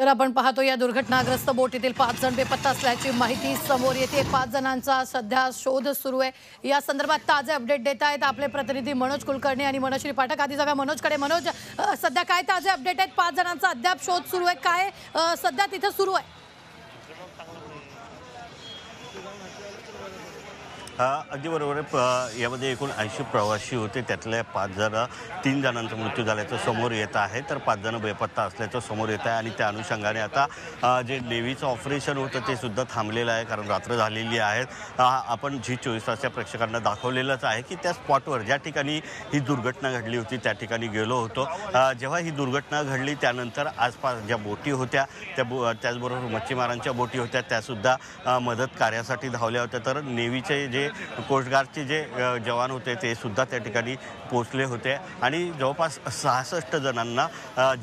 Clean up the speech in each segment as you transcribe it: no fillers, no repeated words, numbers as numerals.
तर आपण पाहतो या दुर्घटनाग्रस्त बोटीतील 5 जण बेपत्ता असल्याची माहिती समोर येते। 5 जणांचा सध्या शोध सुरू आहे। या संदर्भात ताजे अपडेट देत आहेत आपले प्रतिनिधी मनोज कुलकर्णी आणि मनश्री पाठक। आधी जागा मनोजकडे। मनोज, सध्या काय ताजे अपडेट आहेत? 5 जणांचा अद्याप शोध सुरू आहे, काय सध्या तिथे सुरू आहे? अगदी बरोबर आहे। यामध्ये एकूण 80 प्रवासी होते, त्यातल्या 3 जणांचा मृत्यू झाल्याचं समोर येत आहे, तर 5 जण बेपत्ता असल्याचं समोर येत आहे। आणि त्या अनुषंगाने आता जे नेव्हीचं ऑपरेशन होतं ते सुद्धा थांबलेलं आहे, कारण रात्र झालेली आहे। आपण जी 24 तासच्या प्रेक्षकांना दाखवलेलंच आहे की त्या स्पॉटवर ज्या ठिकाणी ही दुर्घटना घडली होती त्या ठिकाणी गेलो होतो। जेव्हा ही दुर्घटना घडली त्यानंतर आसपास ज्या बोटी होत्या त्याचबरोबर मच्छीमारांच्या बोटी होत्या त्यासुद्धा मदत कार्यासाठी धावल्या होत्या। तर नेव्हीचे जे कोस्टगार्डचे जे जवान होते ते सुद्धा त्या ठिकाणी पोहोचले होते आणि जवळपास 66 जणांना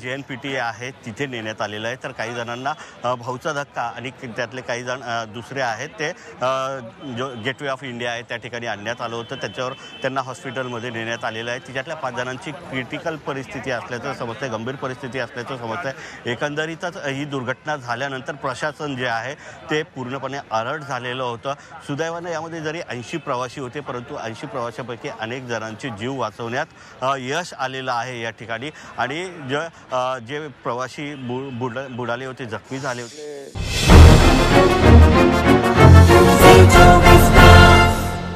JNPT आहे तिथे नेण्यात आलेलं आहे। तर काही जणांना भाऊचा धक्का आणि त्यातले काही जण दुसरे आहेत ते जो गेटवे ऑफ इंडिया आहे त्या ठिकाणी आणण्यात आलं होतं, त्याच्यावर त्यांना हॉस्पिटलमध्ये नेण्यात आलेलं आहे। तिच्यातल्या 5 जणांची क्रिटिकल परिस्थिती असल्याचं समजतंय, गंभीर परिस्थिती असल्याचं समजतंय। एकंदरीतच ही दुर्घटना झाल्यानंतर प्रशासन जे आहे ते पूर्णपणे अलर्ट झालेलं होतं। सुदैवाने यामध्ये जरी 80 प्रवासी होते, परंतु 80 प्रवाशांपैकी अनेक जणांचे जीव वाचवण्यात यश आलेलं आहे या ठिकाणी। आणि जे प्रवासी बुडाले होते, जखमी झाले होते।